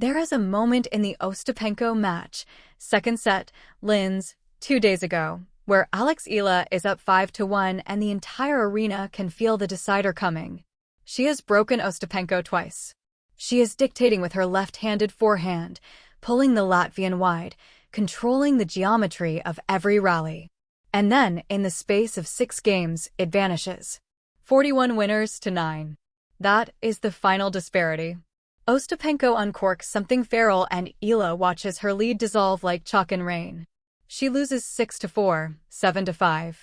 There is a moment in the Ostapenko match, second set, Linz, 2 days ago, where Eala is up 5-1 and the entire arena can feel the decider coming. She has broken Ostapenko twice. She is dictating with her left-handed forehand, pulling the Latvian wide, controlling the geometry of every rally. And then, in the space of 6 games, it vanishes. 41 winners to 9. That is the final disparity. Ostapenko uncorks something feral and Eala watches her lead dissolve like chalk in rain. She loses 6-4, 7-5.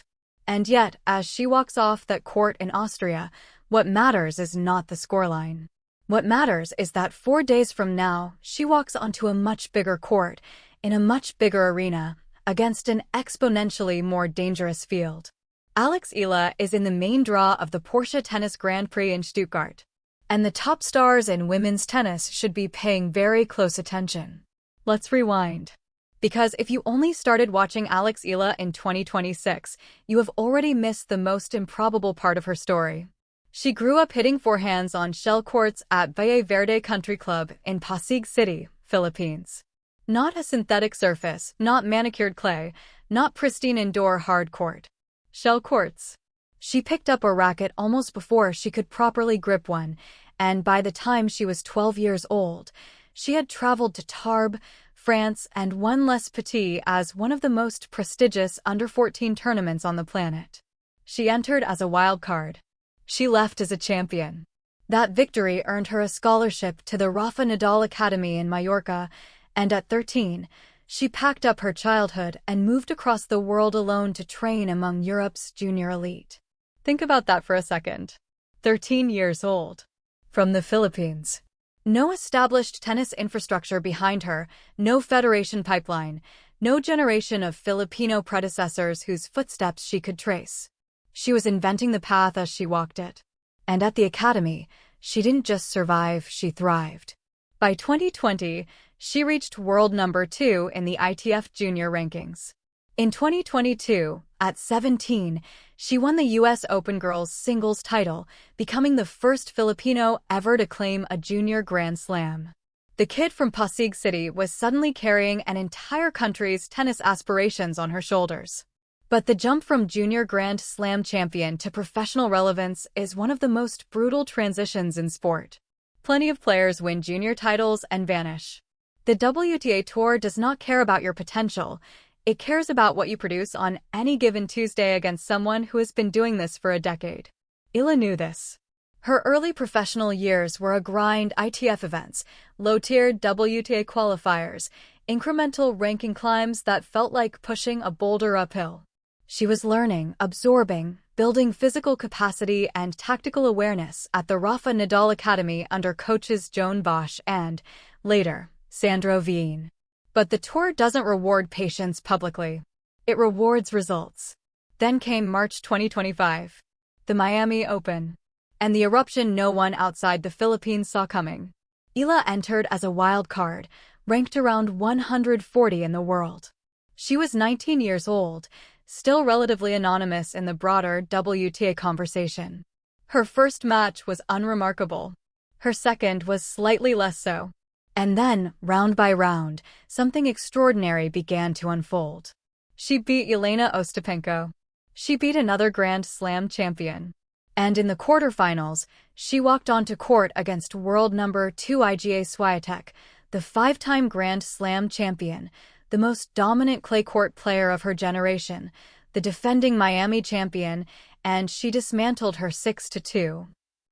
And yet, as she walks off that court in Austria, what matters is not the scoreline. What matters is that 4 days from now, she walks onto a much bigger court, in a much bigger arena, against an exponentially more dangerous field. Eala is in the main draw of the Porsche Tennis Grand Prix in Stuttgart. And the top stars in women's tennis should be paying very close attention. Let's rewind. Because if you only started watching Eala in 2026, you have already missed the most improbable part of her story. She grew up hitting forehands on shell courts at Valle Verde Country Club in Pasig City, Philippines. Not a synthetic surface, not manicured clay, not pristine indoor hard court. Shell courts. She picked up a racket almost before she could properly grip one, and by the time she was 12 years old, she had traveled to Tarbes, France, and won Les Petits as one of the most prestigious under-14 tournaments on the planet. She entered as a wild card. She left as a champion. That victory earned her a scholarship to the Rafa Nadal Academy in Mallorca, and at 13, she packed up her childhood and moved across the world alone to train among Europe's junior elite. Think about that for a second. 13 years old. From the Philippines. No established tennis infrastructure behind her, no federation pipeline, no generation of Filipino predecessors whose footsteps she could trace. She was inventing the path as she walked it. And at the academy, she didn't just survive, she thrived. By 2020, she reached world number 2 in the ITF junior rankings. In 2022, at 17, she won the U.S. Open girls singles title, becoming the first Filipino ever to claim a junior Grand Slam. The kid from Pasig City was suddenly carrying an entire country's tennis aspirations on her shoulders. But the jump from junior Grand Slam champion to professional relevance is one of the most brutal transitions in sport. Plenty of players win junior titles and vanish. The WTA Tour does not care about your potential. It cares about what you produce on any given Tuesday against someone who has been doing this for a decade. Eala knew this. Her early professional years were a grind: ITF events, low-tier WTA qualifiers, incremental ranking climbs that felt like pushing a boulder uphill. She was learning, absorbing, building physical capacity and tactical awareness at the Rafa Nadal Academy under coaches Joan Bosch and, later, Sandro Vien. But the tour doesn't reward patience publicly. It rewards results. Then came March 2025, the Miami Open, and the eruption no one outside the Philippines saw coming. Eala entered as a wild card, ranked around 140 in the world. She was 19 years old, still relatively anonymous in the broader WTA conversation. Her first match was unremarkable. Her second was slightly less so. And then, round by round, something extraordinary began to unfold. She beat Elena Ostapenko. She beat another Grand Slam champion. And in the quarterfinals, she walked onto court against world number 2 Iga Swiatek, the 5-time Grand Slam champion, the most dominant clay court player of her generation, the defending Miami champion, and she dismantled her 6-2.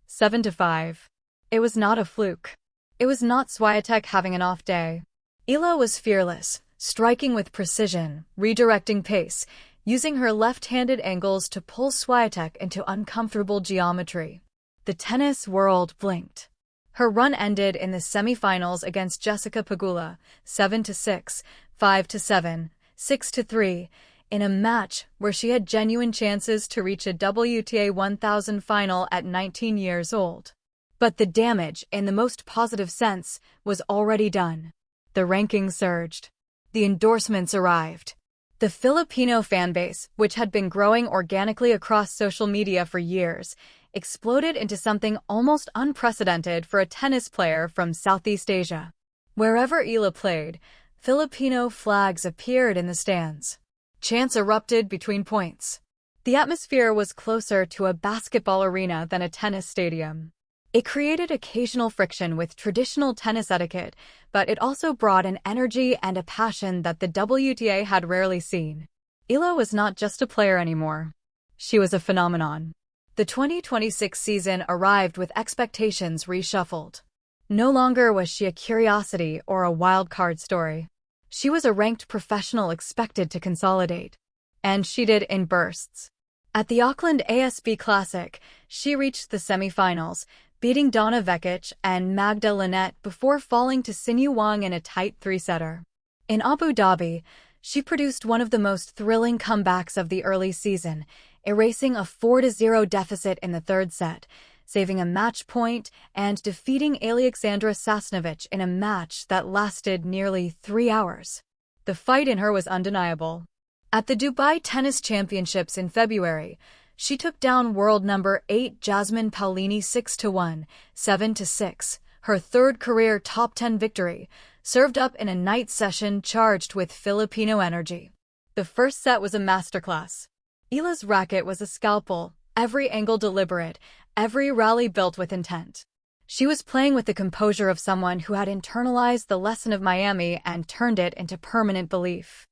7-5. It was not a fluke. It was not Swiatek having an off day. Eala was fearless, striking with precision, redirecting pace, using her left-handed angles to pull Swiatek into uncomfortable geometry. The tennis world blinked. Her run ended in the semifinals against Jessica Pegula, 7-6, 5-7, 6-3, in a match where she had genuine chances to reach a WTA 1000 final at 19 years old. But the damage, in the most positive sense, was already done. The rankings surged. The endorsements arrived. The Filipino fanbase, which had been growing organically across social media for years, exploded into something almost unprecedented for a tennis player from Southeast Asia. Wherever Eala played, Filipino flags appeared in the stands. Chants erupted between points. The atmosphere was closer to a basketball arena than a tennis stadium. It created occasional friction with traditional tennis etiquette, but it also brought an energy and a passion that the WTA had rarely seen. Eala was not just a player anymore. She was a phenomenon. The 2026 season arrived with expectations reshuffled. No longer was she a curiosity or a wild-card story. She was a ranked professional expected to consolidate. And she did in bursts. At the Auckland ASB Classic, she reached the semifinals, beating Donna Vekic and Magda Linette before falling to Sinew Wang in a tight three-setter. In Abu Dhabi, she produced one of the most thrilling comebacks of the early season, erasing a 4-0 deficit in the third set, saving a match point and defeating Alexandra Sasnovich in a match that lasted nearly 3 hours. The fight in her was undeniable. At the Dubai Tennis Championships in February, she took down world number 8 Jasmine Paolini 6-1, 7-6, her third career top 10 victory, served up in a night session charged with Filipino energy. The first set was a masterclass. Eala's racket was a scalpel, every angle deliberate, every rally built with intent. She was playing with the composure of someone who had internalized the lesson of Miami and turned it into permanent belief.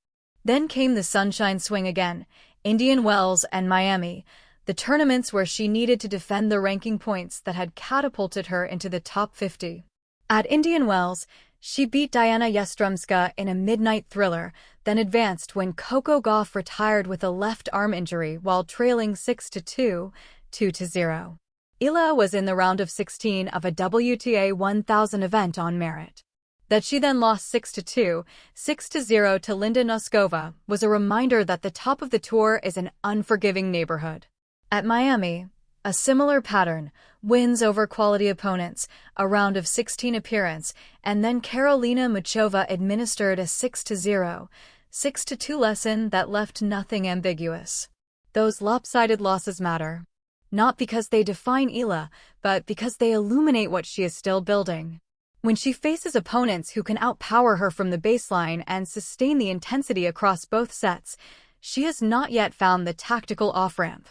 Then came the sunshine swing again, Indian Wells and Miami, the tournaments where she needed to defend the ranking points that had catapulted her into the top 50. At Indian Wells, she beat Diana Yastremska in a midnight thriller, then advanced when Coco Gauff retired with a left arm injury while trailing 6-2, 2-0. Eala was in the round of 16 of a WTA 1000 event on merit. That she then lost 6-2, 6-0 to Linda Noskova was a reminder that the top of the tour is an unforgiving neighborhood. At Miami, a similar pattern, wins over quality opponents, a round of 16 appearance, and then Karolina Muchova administered a 6-0, 6-2 lesson that left nothing ambiguous. Those lopsided losses matter. Not because they define Eala, but because they illuminate what she is still building. When she faces opponents who can outpower her from the baseline and sustain the intensity across both sets, she has not yet found the tactical off-ramp.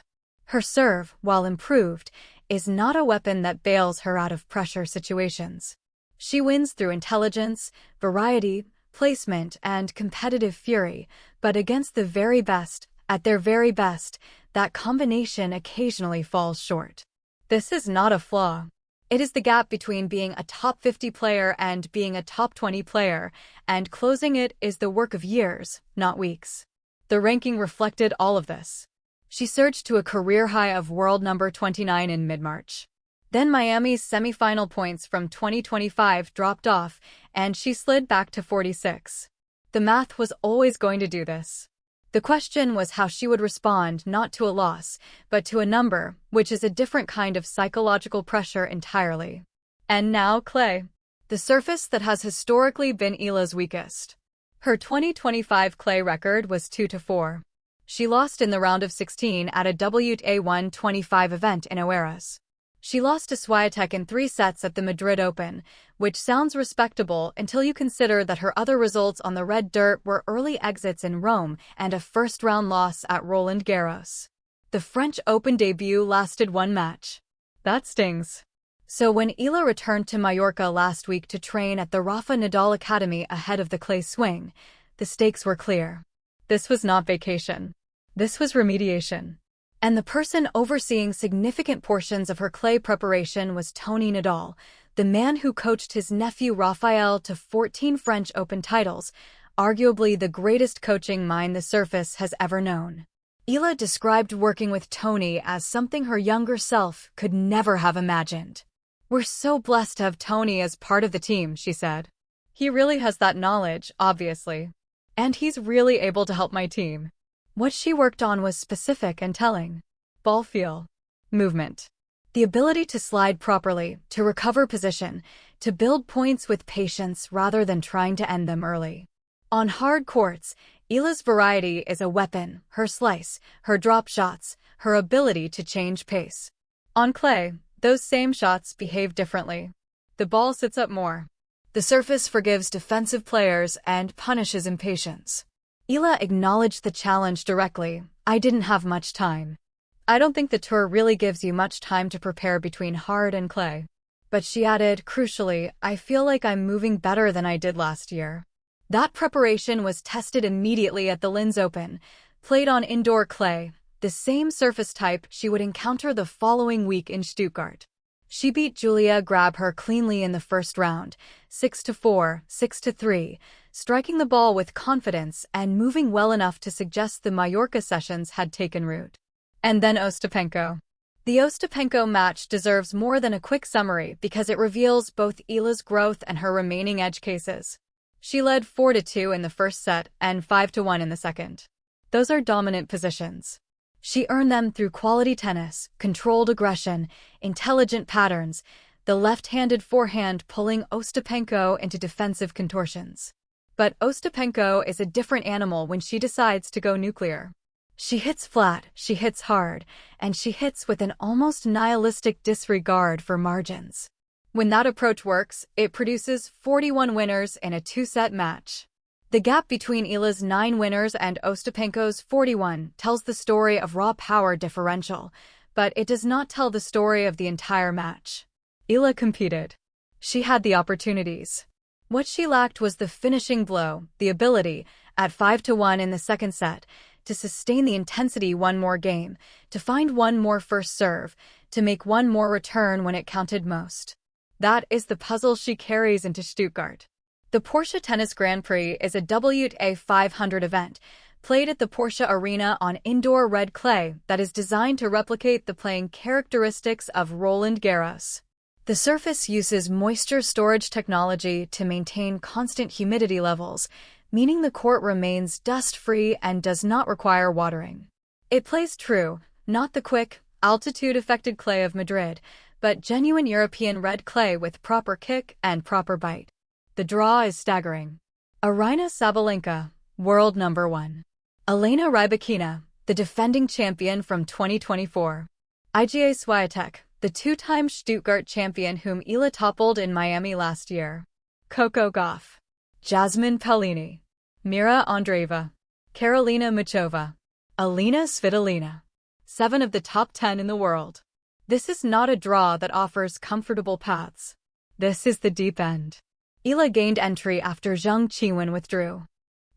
Her serve, while improved, is not a weapon that bails her out of pressure situations. She wins through intelligence, variety, placement, and competitive fury, but against the very best, at their very best, that combination occasionally falls short. This is not a flaw. It is the gap between being a top 50 player and being a top 20 player, and closing it is the work of years, not weeks. The ranking reflected all of this. She surged to a career high of world number 29 in mid-March. Then Miami's semifinal points from 2025 dropped off, and she slid back to 46. The math was always going to do this. The question was how she would respond not to a loss, but to a number, which is a different kind of psychological pressure entirely. And now clay. The surface that has historically been Eala's weakest. Her 2025 clay record was 2-4. She lost in the round of 16 at a WTA 125 event in Oeiras. She lost to Swiatek in 3 sets at the Madrid Open, which sounds respectable until you consider that her other results on the red dirt were early exits in Rome and a first-round loss at Roland Garros. The French Open debut lasted 1 match. That stings. So when Eala returned to Mallorca last week to train at the Rafa Nadal Academy ahead of the clay swing, the stakes were clear. This was not vacation. This was remediation. And the person overseeing significant portions of her clay preparation was Toni Nadal, the man who coached his nephew Rafael to 14 French Open titles, arguably the greatest coaching mind the surface has ever known. Eala described working with Toni as something her younger self could never have imagined. "We're so blessed to have Toni as part of the team," she said. "He really has that knowledge, obviously. And he's really able to help my team." What she worked on was specific and telling. Ball feel. Movement. The ability to slide properly, to recover position, to build points with patience rather than trying to end them early. On hard courts, Eala's variety is a weapon, her slice, her drop shots, her ability to change pace. On clay, those same shots behave differently. The ball sits up more. The surface forgives defensive players and punishes impatience. Eala acknowledged the challenge directly. I didn't have much time. I don't think the tour really gives you much time to prepare between hard and clay. But she added, crucially, I feel like I'm moving better than I did last year. That preparation was tested immediately at the Linz Open, played on indoor clay, the same surface type she would encounter the following week in Stuttgart. She beat Julia Grabher cleanly in the first round, 6-4, 6-3, striking the ball with confidence and moving well enough to suggest the Mallorca sessions had taken root. And then Ostapenko. The Ostapenko match deserves more than a quick summary because it reveals both Eala's growth and her remaining edge cases. She led 4-2 in the first set and 5-1 in the second. Those are dominant positions. She earned them through quality tennis, controlled aggression, intelligent patterns, the left-handed forehand pulling Ostapenko into defensive contortions. But Ostapenko is a different animal when she decides to go nuclear. She hits flat, she hits hard, and she hits with an almost nihilistic disregard for margins. When that approach works, it produces 41 winners in a two-set match. The gap between Eala's 9 winners and Ostapenko's 41 tells the story of raw power differential, but it does not tell the story of the entire match. Eala competed. She had the opportunities. What she lacked was the finishing blow, the ability, at 5-1 in the second set, to sustain the intensity one more game, to find one more first serve, to make one more return when it counted most. That is the puzzle she carries into Stuttgart. The Porsche Tennis Grand Prix is a WTA 500 event, played at the Porsche Arena on indoor red clay that is designed to replicate the playing characteristics of Roland Garros. The surface uses moisture storage technology to maintain constant humidity levels, meaning the court remains dust-free and does not require watering. It plays true, not the quick, altitude-affected clay of Madrid, but genuine European red clay with proper kick and proper bite. The draw is staggering. Aryna Sabalenka, world number 1. Elena Rybakina, the defending champion from 2024. Iga Swiatek, the two-time Stuttgart champion whom Eala toppled in Miami last year. Coco Gauff. Jasmine Paolini. Mirra Andreeva. Karolina Muchova. Elena Svitolina. 7 of the top 10 in the world. This is not a draw that offers comfortable paths. This is the deep end. Eala gained entry after Zheng Qinwen withdrew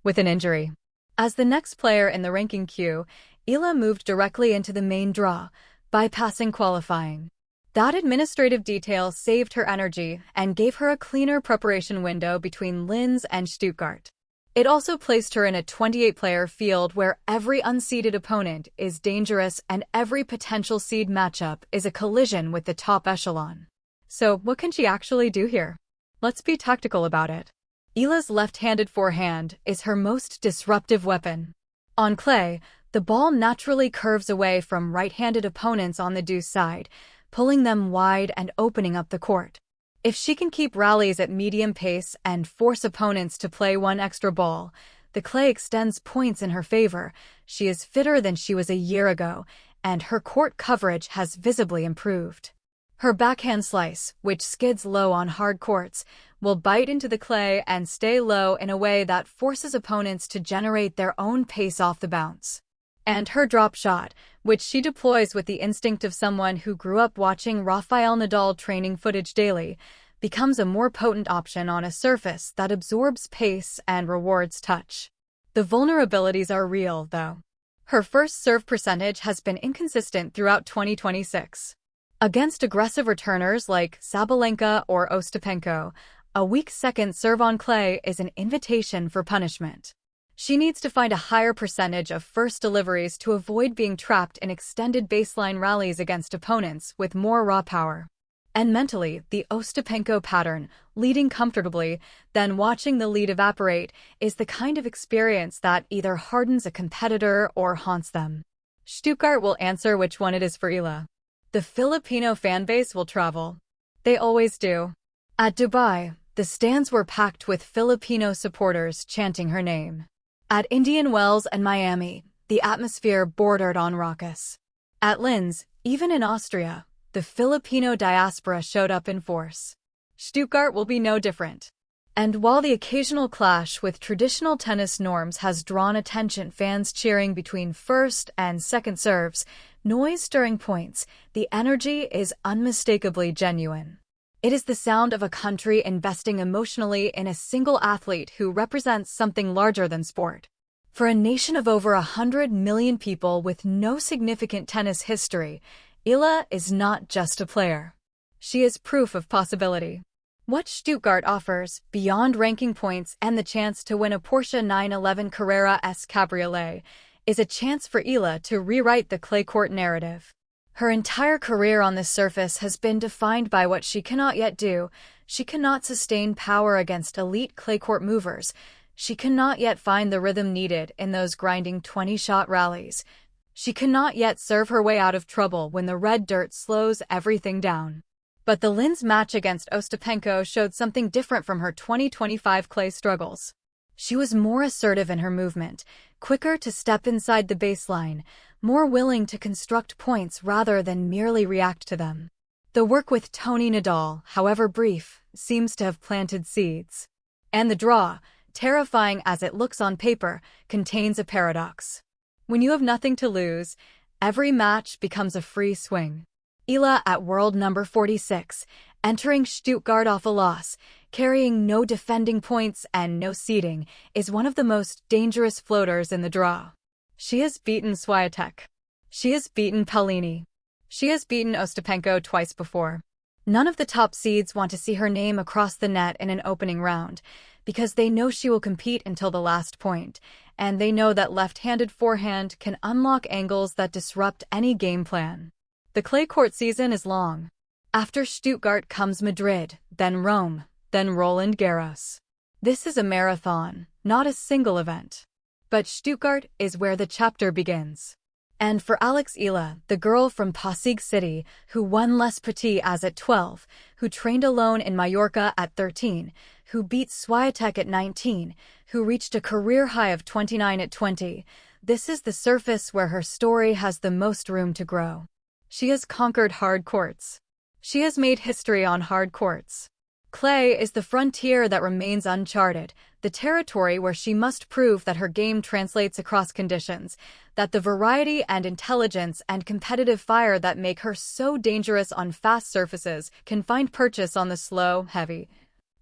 with an injury. As the next player in the ranking queue, Eala moved directly into the main draw, bypassing qualifying. That administrative detail saved her energy and gave her a cleaner preparation window between Linz and Stuttgart. It also placed her in a 28-player field where every unseeded opponent is dangerous and every potential seed matchup is a collision with the top echelon. So, what can she actually do here? Let's be tactical about it. Eala's left-handed forehand is her most disruptive weapon. On clay, the ball naturally curves away from right-handed opponents on the deuce side, pulling them wide and opening up the court. If she can keep rallies at medium pace and force opponents to play one extra ball, the clay extends points in her favor. She is fitter than she was a year ago, and her court coverage has visibly improved. Her backhand slice, which skids low on hard courts, will bite into the clay and stay low in a way that forces opponents to generate their own pace off the bounce. And her drop shot, which she deploys with the instinct of someone who grew up watching Rafael Nadal training footage daily, becomes a more potent option on a surface that absorbs pace and rewards touch. The vulnerabilities are real, though. Her first serve percentage has been inconsistent throughout 2026. Against aggressive returners like Sabalenka or Ostapenko, a weak second serve on clay is an invitation for punishment. She needs to find a higher percentage of first deliveries to avoid being trapped in extended baseline rallies against opponents with more raw power. And mentally, the Ostapenko pattern, leading comfortably, then watching the lead evaporate, is the kind of experience that either hardens a competitor or haunts them. Stuttgart will answer which one it is for Eala. The Filipino fanbase will travel. They always do. At Dubai, the stands were packed with Filipino supporters chanting her name. At Indian Wells and Miami, the atmosphere bordered on raucous. At Linz, even in Austria, the Filipino diaspora showed up in force. Stuttgart will be no different. And while the occasional clash with traditional tennis norms has drawn attention, fans cheering between first and second serves, noise during points, the energy is unmistakably genuine. It is the sound of a country investing emotionally in a single athlete who represents something larger than sport. For a nation of over 100 million people with no significant tennis history, Eala is not just a player. She is proof of possibility. What Stuttgart offers, beyond ranking points and the chance to win a Porsche 911 Carrera S Cabriolet, is a chance for Eala to rewrite the clay court narrative. Her entire career on this surface has been defined by what she cannot yet do. She cannot sustain power against elite clay court movers. She cannot yet find the rhythm needed in those grinding 20-shot rallies. She cannot yet serve her way out of trouble when the red dirt slows everything down. But the Linz match against Ostapenko showed something different from her 2025 clay struggles. She was more assertive in her movement, quicker to step inside the baseline, more willing to construct points rather than merely react to them. The work with Toni Nadal, however brief, seems to have planted seeds. And the draw, terrifying as it looks on paper, contains a paradox. When you have nothing to lose, every match becomes a free swing. Eala at world number 46, entering Stuttgart off a loss, carrying no defending points and no seeding, is one of the most dangerous floaters in the draw. She has beaten Swiatek. She has beaten Paolini. She has beaten Ostapenko twice before. None of the top seeds want to see her name across the net in an opening round, because they know she will compete until the last point, and they know that left-handed forehand can unlock angles that disrupt any game plan. The clay court season is long. After Stuttgart comes Madrid, then Rome, then Roland Garros. This is a marathon, not a single event. But Stuttgart is where the chapter begins. And for Eala, the girl from Pasig City, who won Les Petits as at 12, who trained alone in Mallorca at 13, who beat Swiatek at 19, who reached a career high of 29 at 20, this is the surface where her story has the most room to grow. She has conquered hard courts. She has made history on hard courts. Clay is the frontier that remains uncharted, the territory where she must prove that her game translates across conditions, that the variety and intelligence and competitive fire that make her so dangerous on fast surfaces can find purchase on the slow, heavy,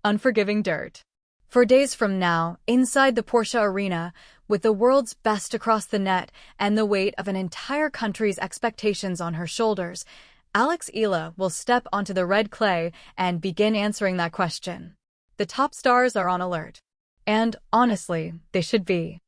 unforgiving dirt. For days from now, inside the Porsche arena, with the world's best across the net and the weight of an entire country's expectations on her shoulders, Eala will step onto the red clay and begin answering that question. The top stars are on alert. And, honestly, they should be.